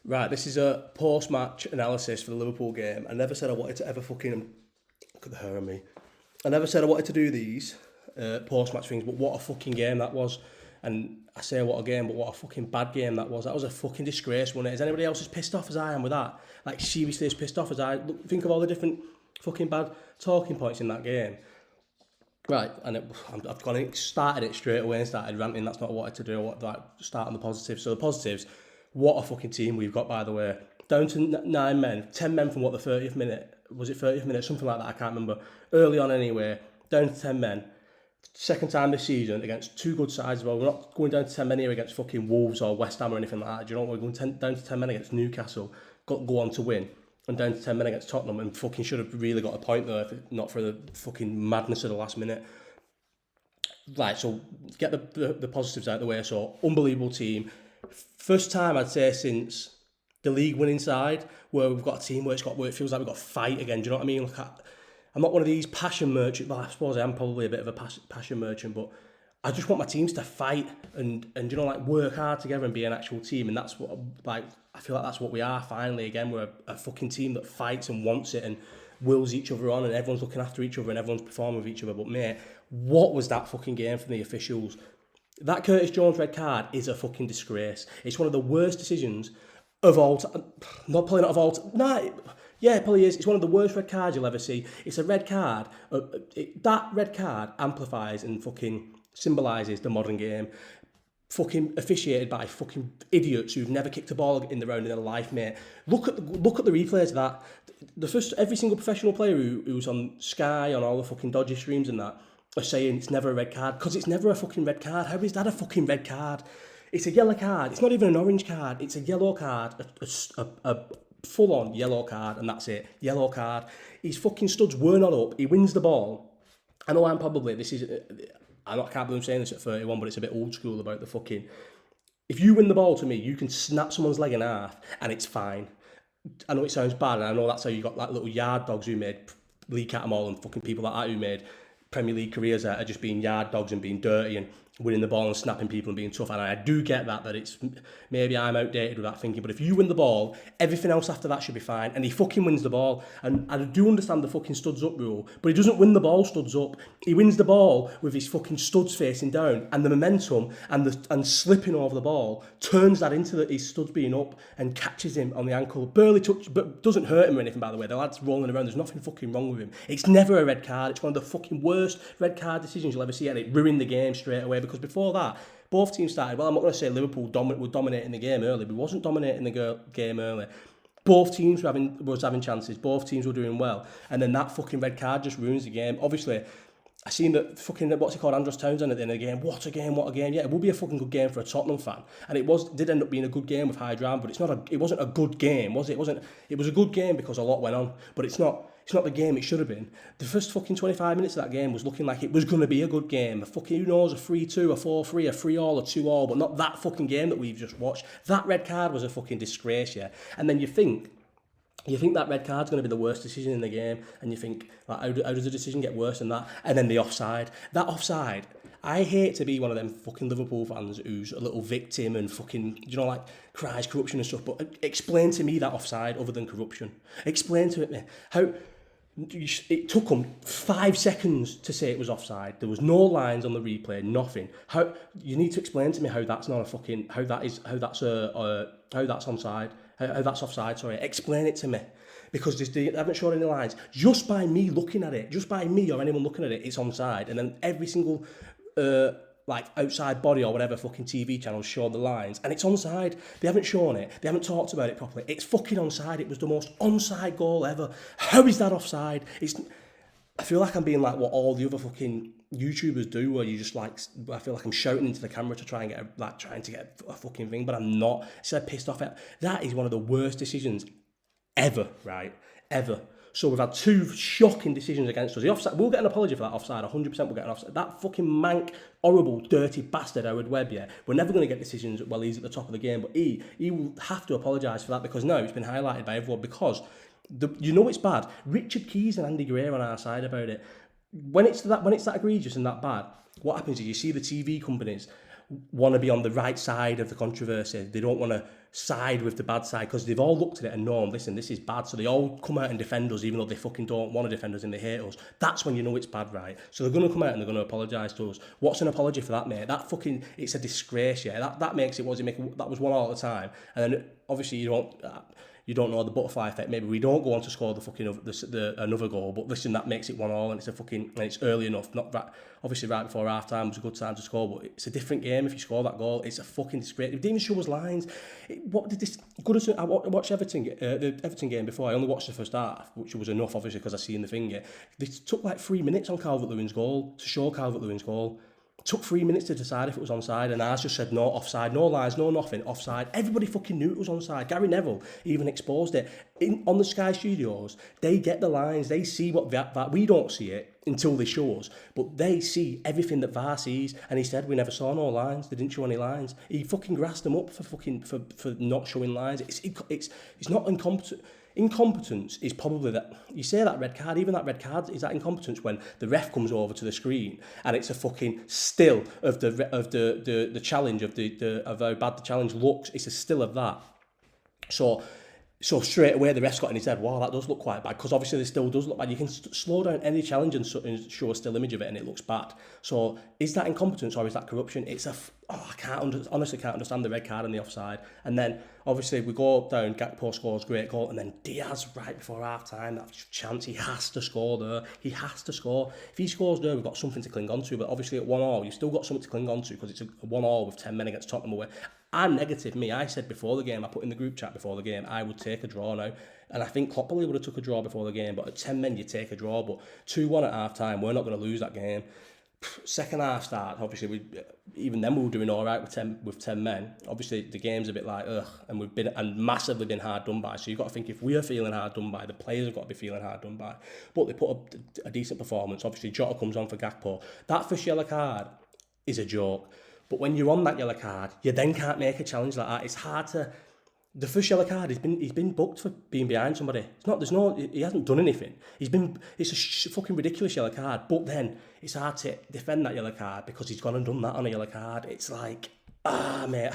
Right, this is a post-match analysis for the Liverpool game. I never said I wanted to ever fucking... Look at the hair on me. I never said I wanted to do these post-match things, but what a fucking game that was. And I say what a game, but what a fucking bad game that was. That was a fucking disgrace, wasn't it? Is anybody else as pissed off as I am with that? Like, seriously as pissed off as I... Look, think of all the different fucking bad talking points in that game. Right, and I've started it straight away and started ranting. That's not what I wanted to do. I wanted to start on the positives. So the positives, what a fucking team we've got, by the way. Down to 9 men, 10 men from what, the 30th minute? Was it 30th minute? Something like that, I can't remember. Early on anyway, down to 10 men. Second time this season against two good sides as well. We're not going down to 10 men here against fucking Wolves or West Ham or anything like that. Do you know what? We're going down to 10 men against Newcastle, go on to win. And down to 10 men against Tottenham, and fucking should have really got a point there if not for the fucking madness of the last minute. Right, so get the positives out of the way. So, unbelievable team. First time, I'd say, since the league winning side, where we've got a team where it feels like we've got to fight again. Do you know what I mean? Look, I'm not one of these passion merchants. Well, I suppose I am probably a bit of a passion merchant, but I just want my teams to fight and work hard together and be an actual team. And that's what, I feel like that's what we are finally again. We're a fucking team that fights and wants it and wills each other on, and everyone's looking after each other and everyone's performing with each other. But mate, what was that fucking game from the officials? That Curtis Jones red card is a fucking disgrace. It's one of the worst decisions of all time. Probably not of all time. Nah, yeah, it probably is. It's one of the worst red cards you'll ever see. It's a red card. That red card amplifies and fucking symbolises the modern game. Fucking officiated by fucking idiots who've never kicked a ball in the round in their life, mate. Look at the replays of that. Every single professional player who's on Sky, on all the fucking dodgy streams and that, are saying it's never a red card, because it's never a fucking red card. How is that a fucking red card? It's a yellow card. It's not even an orange card. It's a yellow card, a full-on yellow card, and that's it. Yellow card. His fucking studs were not up. He wins the ball. I know I can't believe I'm saying this at 31, but it's a bit old school about the fucking... If you win the ball to me, you can snap someone's leg in half, and it's fine. I know it sounds bad, and I know that's how you got like little yard dogs who made Lee Cattermole and fucking people like that who made Premier League careers out of just being yard dogs and being dirty and winning the ball and snapping people and being tough. And I do get that it's, maybe I'm outdated with that thinking, but if you win the ball, everything else after that should be fine. And he fucking wins the ball. And I do understand the fucking studs up rule, but he doesn't win the ball studs up. He wins the ball with his fucking studs facing down, and the momentum and slipping over the ball turns that into his studs being up and catches him on the ankle. Barely touch, but doesn't hurt him or anything, by the way. The lad's rolling around. There's nothing fucking wrong with him. It's never a red card. It's one of the fucking worst red card decisions you'll ever see, and it ruined the game straight away. Because before that, both teams started... Well, I'm not going to say Liverpool were dominating the game early. We wasn't dominating the game early. Both teams were having chances. Both teams were doing well. And then that fucking red card just ruins the game. Obviously, I seen that fucking... What's he called? Andros Townsend at the end of the game. What a game, what a game. Yeah, it will be a fucking good game for a Tottenham fan. And it did end up being a good game with high drama, but it wasn't a good game, was it? It was a good game because a lot went on, but it's not the game it should have been. The first fucking 25 minutes of that game was looking like it was going to be a good game. A fucking, who knows, a 3-2, a 4-3, a 3-all, a 2-all, but not that fucking game that we've just watched. That red card was a fucking disgrace, yeah. And then you think that red card's going to be the worst decision in the game, and you think, like, how does the decision get worse than that? And then the offside. That offside, I hate to be one of them fucking Liverpool fans who's a little victim and fucking, like, cries corruption and stuff, but explain to me that offside other than corruption. Explain to me how... It took them 5 seconds to say it was offside. There was no lines on the replay, nothing. How you need to explain to me how that's not a fucking how that's onside, how that's offside. Sorry, explain it to me, because they haven't shown any lines. Just by me looking at it, just by me or anyone looking at it, it's onside. And then every single outside body or whatever fucking TV channels show the lines, and it's onside. They haven't shown it. They haven't talked about it properly. It's fucking onside. It was the most onside goal ever. How is that offside? I feel like I'm being like what all the other fucking YouTubers do, where you just like, I feel like I'm shouting into the camera to try and trying to get a fucking thing, but I'm not. So pissed off at that. Is one of the worst decisions ever, right? Ever. So we've had two shocking decisions against us. The offside, we'll get an apology for that offside, 100% we'll get an offside. That fucking mank, horrible, dirty bastard Howard Webb, yeah, we're never going to get decisions while he's at the top of the game, but he will have to apologise for that, because now it's been highlighted by everyone, because it's bad. Richard Keys and Andy Gray are on our side about it. When it's that egregious and that bad, what happens is you see the TV companies want to be on the right side of the controversy. They don't want to side with the bad side because they've all looked at it and known, listen, this is bad. So they all come out and defend us, even though they fucking don't want to defend us and they hate us. That's when you know it's bad, right? So they're going to come out and they're going to apologise to us. What's an apology for that, mate? That fucking, it's a disgrace, yeah. That makes it, that was 1-1 at the time. And then obviously you don't know the butterfly effect. Maybe we don't go on to score the fucking another goal, but listen, that makes it 1-1, and it's and it's early enough. Not that, obviously right before half time was a good time to score, but it's a different game if you score that goal. It's a fucking disgrace. They didn't even show us lines. What did this? I watched the Everton game before. I only watched the first half, which was enough, obviously, because I seen the thing. They took like 3 minutes on Calvert-Lewin's goal to show Calvert-Lewin's goal. Took 3 minutes to decide if it was onside, and ours just said no, offside, no lines, no nothing, offside. Everybody fucking knew it was onside. Gary Neville even exposed it. On the Sky Studios, they get the lines, they see what that we don't see it until they show us, but they see everything that VAR sees, and he said we never saw no lines, they didn't show any lines. He fucking grassed them up for not showing lines. It's not incompetent. Incompetence is probably that, you say that red card, even that red card is that incompetence when the ref comes over to the screen and it's a fucking still of the challenge of how bad the challenge looks. It's a still of that. So straight away the ref's got in his head, wow, that does look quite bad, because obviously it still does look bad. You can slow down any challenge and show a still image of it and it looks bad. So is that incompetence or is that corruption? I honestly can't understand the red card and the offside. And then obviously we go down, Gakpo scores, great goal, and then Diaz right before half time, that chance, he has to score there. He has to score. If he scores there, we've got something to cling on to, but obviously at 1-1 you've still got something to cling on to because it's a 1-1 with 10 men against Tottenham away. I'm negative, me. I said before the game, I put in the group chat before the game, I would take a draw now. And I think Klopp probably would have took a draw before the game, but at 10 men, you take a draw. But 2-1 at half time, we're not going to lose that game. Second half start, obviously, even then we were doing all right with 10 men. Obviously, the game's a bit like, ugh, and we've been massively been hard done by. So you've got to think, if we're feeling hard done by, the players have got to be feeling hard done by. But they put up a decent performance. Obviously, Jota comes on for Gakpo. That first yellow card is a joke. But when you're on that yellow card, you then can't make a challenge like that. It's hard to. The first yellow card, he's been booked for being behind somebody. He hasn't done anything. It's a fucking ridiculous yellow card. But then it's hard to defend that yellow card because he's gone and done that on a yellow card. It's like, mate,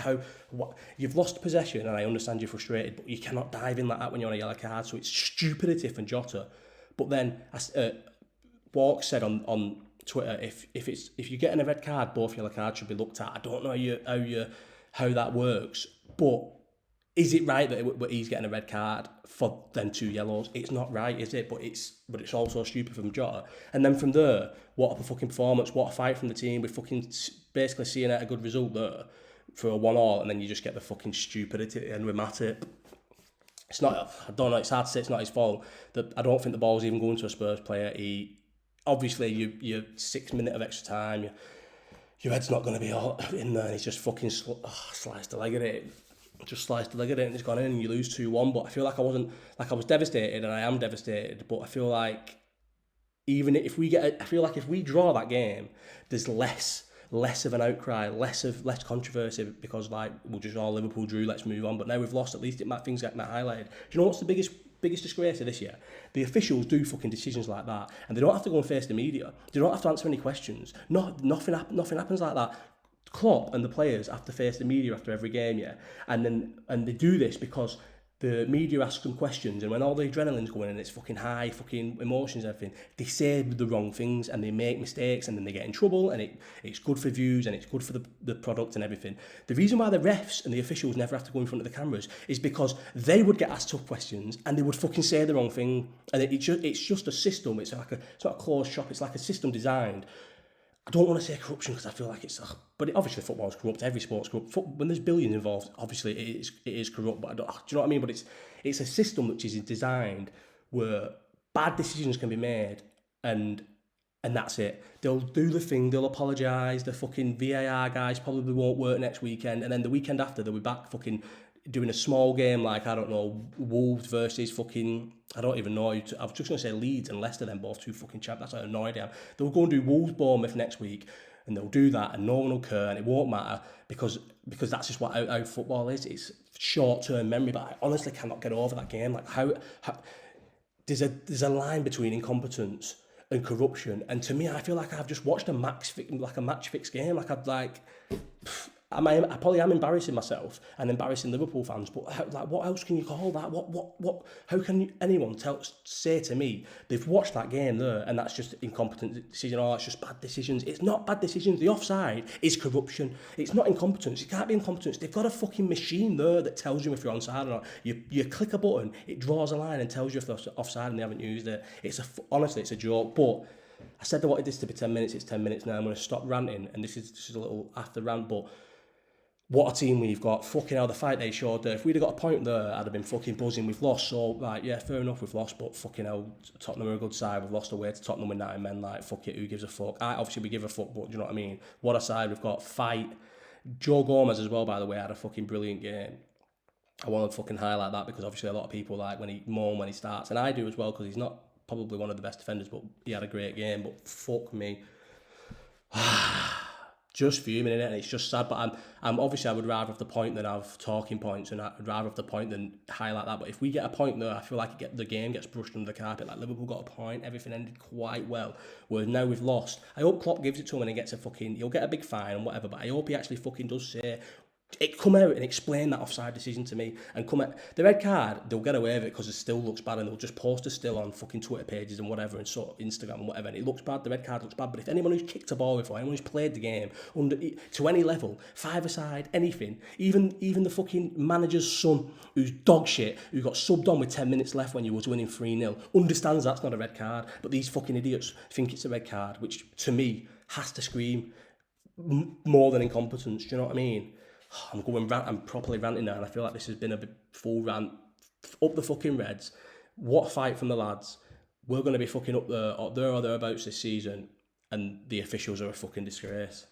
you've lost possession, and I understand you're frustrated, but you cannot dive in like that when you're on a yellow card. So it's stupidity from Jota. But then Walk said on Twitter, if you're getting a red card, both yellow cards should be looked at. I don't know how that works, but is it right that he's getting a red card for them 2 yellows? It's not right, is it? But it's also stupid from Jota. And then from there, what a fucking performance, what a fight from the team. We're fucking basically seeing out a good result there for a 1-1, and then you just get the fucking stupidity and with Matip. It's not. I don't know. It's hard to say it's not his fault. I don't think the ball's even going to a Spurs player. Obviously, your 6 minutes of extra time, your head's not going to be all in there, and he's just fucking sliced the leg at it. Just sliced the leg at it, and it's gone in, and you lose 2-1. But I feel like I was devastated, and I am devastated. But I feel like even if we if we draw that game, there's less of an outcry, less controversy, because like we'll just all Liverpool drew, let's move on. But now we've lost, at least things get highlighted. Do you know what's the biggest disgrace of this year? The officials do fucking decisions like that, and they don't have to go and face the media. They don't have to answer any questions. Nothing happens like that. Klopp and the players have to face the media after every game, yeah, and they do this because the media ask them questions, and when all the adrenaline's going and it's fucking high, fucking emotions and everything, they say the wrong things and they make mistakes, and then they get in trouble, and it's good for views and it's good for the product and everything. The reason why the refs and the officials never have to go in front of the cameras is because they would get asked tough questions and they would fucking say the wrong thing, and it's just a system. It's not a closed shop. It's like a system designed. I don't want to say corruption because I feel like but obviously football is corrupt. Every sport's corrupt. When there's billions involved, obviously it is corrupt. But do you know what I mean? But it's a system which is designed where bad decisions can be made, and that's it. They'll do the thing. They'll apologise. The fucking VAR guys probably won't work next weekend, and then the weekend after they'll be back fucking doing a small game like, I don't know, Wolves versus fucking, I don't even know. I was just going to say Leeds and Leicester, then both 2 fucking champs. That's how annoyed I am. They'll go and do Wolves Bournemouth next week, and they'll do that, and no one will care, and it won't matter because that's just how football is. It's short-term memory, but I honestly cannot get over that game. Like how there's a line between incompetence and corruption. And to me, I feel like I've just watched a match fix game. Like I'd like, I probably am embarrassing myself and embarrassing Liverpool fans. But what else can you call that? What? How can anyone say to me they've watched that game there and that's just incompetent decision or that's just bad decisions? It's not bad decisions. The offside is corruption. It's not incompetence. It can't be incompetence. They've got a fucking machine there that tells you if you're onside or not. You click a button, it draws a line and tells you if they're offside and they haven't used it. Honestly, it's a joke. But I said I wanted this to be 10 minutes. It's 10 minutes now. I'm going to stop ranting, and this is a little after rant, but what a team we've got. Fucking hell, the fight they showed there. If we'd have got a point there, I'd have been fucking buzzing. We've lost, so, right, yeah, fair enough, we've lost, but fucking hell, Tottenham are a good side. We've lost away to Tottenham with 9 men, like, fuck it, who gives a fuck? Obviously, we give a fuck, but do you know what I mean? What a side we've got. Fight. Joe Gomez as well, by the way, had a fucking brilliant game. I want to fucking highlight that because obviously a lot of people like when he starts, and I do as well because he's not probably one of the best defenders, but he had a great game. But fuck me. Just fuming in it, and it's just sad. But I'm obviously I would rather have the point than have talking points, and I'd rather have the point than highlight that. But if we get a point there, I feel like the game gets brushed under the carpet. Like Liverpool got a point, everything ended quite well. Whereas now we've lost. I hope Klopp gives it to him and he gets he'll get a big fine and whatever. But I hope he actually fucking does say, come out and explain that offside decision to me, and come out. The red card, they'll get away with it because it still looks bad, and they'll just post a still on fucking Twitter pages and whatever, and sort of Instagram and whatever, and it looks bad. The red card looks bad. But if anyone who's kicked a ball before, anyone who's played the game to any level, 5-a-side, anything, even the fucking manager's son who's dog shit, who got subbed on with 10 minutes left when you was winning 3-0, understands that's not a red card. But these fucking idiots think it's a red card, which to me has to scream more than incompetence. Do you know what I mean? I'm properly ranting now, and I feel like this has been a full rant. Up the fucking Reds. What a fight from the lads. We're going to be fucking up there or thereabouts this season, and the officials are a fucking disgrace.